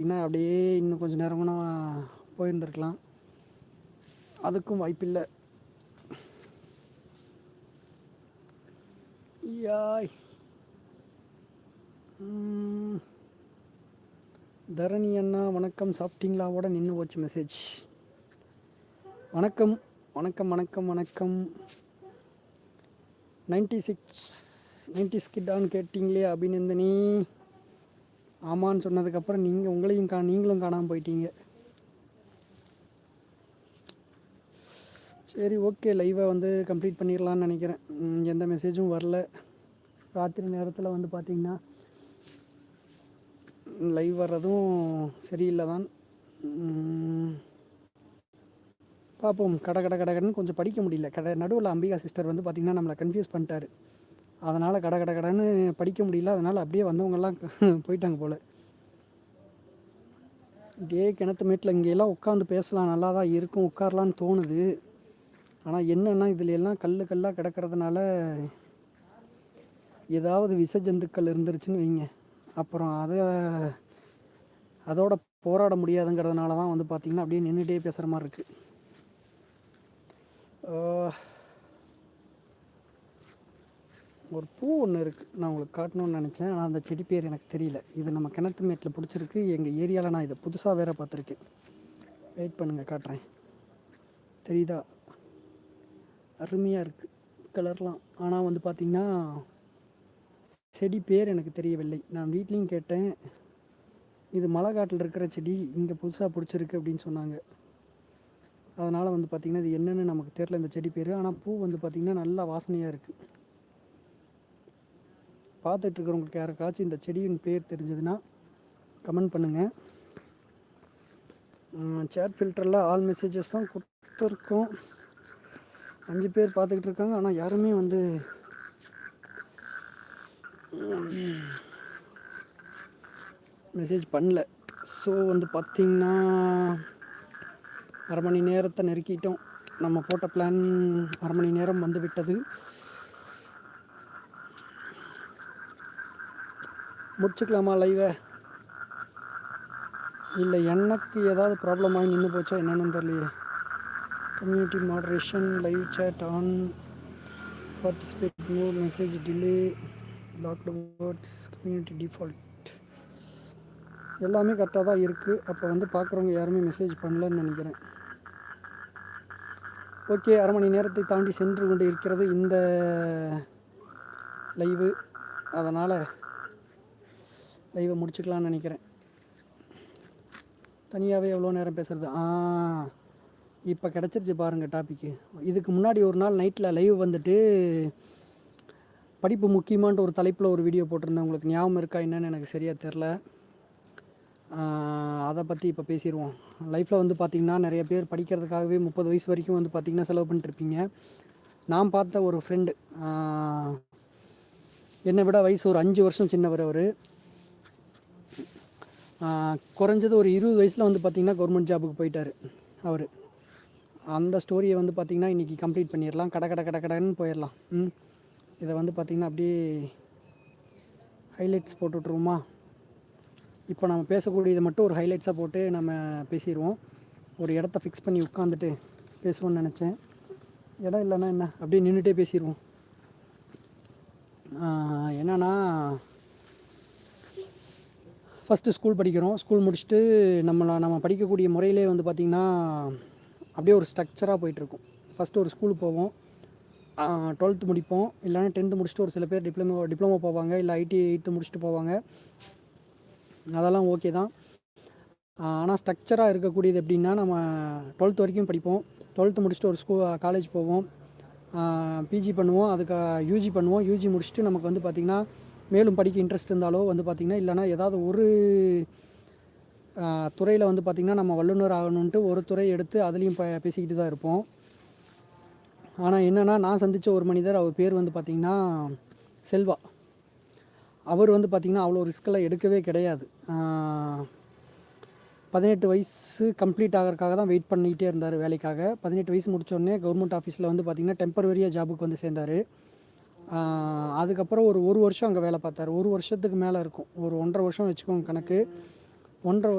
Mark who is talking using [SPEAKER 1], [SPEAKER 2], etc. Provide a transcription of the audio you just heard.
[SPEAKER 1] பார்த்திங்கன்னா அப்படியே இன்னும் கொஞ்சம் நேரம் கூட போயிருந்துருக்கலாம். அதுக்கும் வாய்ப்பில்லை. யாய் தரணி அண்ணா வணக்கம், சாப்பிட்டீங்களாவோட நின்று போச்சு மெசேஜ். வணக்கம் வணக்கம் வணக்கம் வணக்கம். 96 கிட்டான்னு கேட்டிங்களே அபிநந்தினி. ஆமான்னு சொன்னதுக்கப்புறம் நீங்களும் காணாமல் போயிட்டீங்க. சரி, ஓகே, லைவை கம்ப்ளீட் பண்ணிடலான்னு நினைக்கிறேன். எந்த மெசேஜும் வரல. ராத்திரி நேரத்தில் பார்த்திங்கன்னா லைவ் வர்றதும் சரியில்லை தான். பார்ப்போம். கடன்னு கொஞ்சம் படிக்க முடியல. நடுவில் அம்பிகா சிஸ்டர் பார்த்திங்கன்னா நம்மளை கன்ஃபியூஸ் பண்ணிட்டாரு. அதனால் கடன்னு படிக்க முடியல. அதனால் அப்படியே வந்தவங்கெல்லாம் போயிட்டாங்க போல். அப்படியே கிணத்து மேட்டில் இங்கெல்லாம் உட்காந்து பேசலாம், நல்லா தான் இருக்கும், உட்காரலான்னு தோணுது. ஆனால் என்னென்னா இதில் எல்லாம் கல்லாக கிடக்கிறதுனால ஏதாவது விஷ ஜந்துக்கள் இருந்துருச்சுன்னு வைங்க, அப்புறம் அதோட போராட முடியாதுங்கிறதுனால தான் பார்த்திங்கன்னா அப்படியே நின்றுட்டே பேசுகிற மாதிரி இருக்குது. ஒரு பூ ஒன்று இருக்குது, நான் உங்களுக்கு காட்டணும்னு நினச்சேன். ஆனால் அந்த செடி பேர் எனக்கு தெரியல. இது நம்ம கிணத்து மேட்டில் பிடிச்சிருக்கு. எங்கள் ஏரியாவில் நான் இதை புதுசாக வேறு பார்த்துருக்கேன். வெயிட் பண்ணுங்கள், காட்டுறேன். தெரியுதா? அருமையாக இருக்குது கலர்லாம். ஆனால் பார்த்திங்கன்னா செடி பேர் எனக்கு தெரியவில்லை. நான் வீட்லேயும் கேட்டேன். இது மலை காட்டில் இருக்கிற செடி, இங்கே புதுசாக பிடிச்சிருக்கு அப்படின்னு சொன்னாங்க. அதனால் பார்த்திங்கன்னா இது என்னென்னு நமக்கு தெரியல இந்த செடி பேர். ஆனால் பூ பார்த்திங்கன்னா நல்லா வாசனையாக இருக்குது. பார்த்துட்ருக்கிறவங்களுக்கு யாருக்காச்சும் இந்த செடியின் பேர் தெரிஞ்சதுன்னா கமெண்ட் பண்ணுங்கள். சேட் ஃபில்டரில் ஆல் மெசேஜஸ் தான் கொடுத்துருக்கோம். 5 பேர் பார்த்துக்கிட்டு இருக்காங்க. ஆனால் யாருமே மெசேஜ் பண்ணல. ஸோ பார்த்திங்கன்னா அரை மணி நேரத்தை நெருக்கிட்டோம். நம்ம போட்ட பிளான் அரை மணி நேரம் விட்டது. முடிச்சுக்கலாமா லைவை? இல்லை எனக்கு ஏதாவது ப்ராப்ளம் ஆகி நின்று போச்சா என்னென்னு தெரியலையே. Community moderation, live chat on, participate more, message delay, locked words, community default எல்லாமே கரெக்டாக தான் இருக்குது. அப்போ பார்க்குறவங்க யாருமே மெசேஜ் பண்ணலன்னு நினைக்கிறேன். ஓகே, அரை மணி நேரத்தை தாண்டி சென்று கொண்டு இருக்கிறது இந்த லைவு. அதனால் லைவை முடிச்சுக்கலான்னு நினைக்கிறேன். தனியாகவே எவ்வளோ நேரம் பேசுகிறது? இப்போ கிடச்சிருச்சு பாருங்கள் டாப்பிக்கு. இதுக்கு முன்னாடி ஒரு நாள் நைட்டில் லைவ் படிப்பு முக்கியமான்ட்டு ஒரு தலைப்பில் ஒரு வீடியோ போட்டிருந்தேன். உங்களுக்கு ஞாபகம் இருக்கா என்னன்னு எனக்கு சரியாக தெரில. அதை பற்றி இப்போ பேசிடுவோம். லைஃப்பில் பார்த்திங்கன்னா நிறைய பேர் படிக்கிறதுக்காகவே 30 வயசு வரைக்கும் பார்த்திங்கன்னா செலவு பண்ணிட்டுருப்பீங்க. நான் பார்த்த ஒரு ஃப்ரெண்டு, என்னை விட வயசு ஒரு 5 வருஷம் சின்னவர். அவர் குறைஞ்சது ஒரு 20 வயசில் பார்த்திங்கன்னா கவர்மெண்ட் ஜாபுக்கு போயிட்டார் அவர். அந்த ஸ்டோரியை பார்த்திங்கன்னா இன்றைக்கி கம்ப்ளீட் பண்ணிடலாம். கடன்னு போயிடலாம். இதை பார்த்திங்கன்னா அப்படியே ஹைலைட்ஸ் போட்டுவிட்ருவோமா? இப்போ நம்ம பேசக்கூடியதை மட்டும் ஒரு ஹைலைட்ஸாக போட்டு நம்ம பேசிடுவோம். ஒரு இடத்த ஃபிக்ஸ் பண்ணி உட்காந்துட்டு பேசுவோன்னு நினச்சேன். இடம் இல்லைன்னா என்ன, அப்படியே நின்றுட்டே பேசிடுவோம். என்னென்னா, ஃபஸ்ட்டு ஸ்கூல் படிக்கிறோம். ஸ்கூல் முடிச்சுட்டு நம்ம படிக்கக்கூடிய முறையிலே பார்த்திங்கன்னா அப்படியே ஒரு ஸ்ட்ரக்சராக போயிட்டுருக்கும். ஃபஸ்ட்டு ஒரு ஸ்கூலுக்கு போவோம், 12th முடிப்போம், இல்லைனா 10th முடிச்சுட்டு ஒரு சில பேர் டிப்ளமோ போவாங்க, இல்லை ஐடி 8th முடிச்சுட்டு போவாங்க. அதெல்லாம் ஓகே தான். ஆனால் ஸ்ட்ரக்சராக இருக்கக்கூடியது எப்படின்னா, நம்ம 12th வரைக்கும் படிப்போம். 12th முடிச்சுட்டு ஒரு காலேஜ் போவோம், பிஜி பண்ணுவோம், அதுக்கு யூஜி பண்ணுவோம். யூஜி முடிச்சுட்டு நமக்கு பார்த்திங்கன்னா மேலும் படிக்க இன்ட்ரெஸ்ட் இருந்தாலோ பார்த்திங்கன்னா, இல்லைனா ஏதாவது ஒரு துறையில் பார்த்திங்கன்னா நம்ம வல்லுநர் ஆகணுன்ட்டு ஒரு துறை எடுத்து அதுலேயும் பேசிக்கிட்டு தான் இருப்போம். ஆனால் என்னென்னா, நான் சந்தித்த ஒரு மனிதர், அவர் பேர் பார்த்திங்கன்னா செல்வா. அவர் பார்த்திங்கன்னா அவ்வளோ ரிஸ்கெல்லாம் எடுக்கவே கிடையாது. 18 வயசு கம்ப்ளீட் ஆகிறதுக்காக தான் வெயிட் பண்ணிக்கிட்டே இருந்தார் வேலைக்காக. 18 வயசு முடித்தோடனே கவர்மெண்ட் ஆஃபீஸில் பார்த்திங்கன்னா டெம்பரவரியாக ஜாபுக்கு சேர்ந்தார். அதுக்கப்புறம் ஒரு வருஷம் அங்கே வேலை பார்த்தார். ஒரு வருஷத்துக்கு மேலே இருக்கும், ஒரு 1.5 வருஷம் வச்சுக்கோங்க கணக்கு. 1.5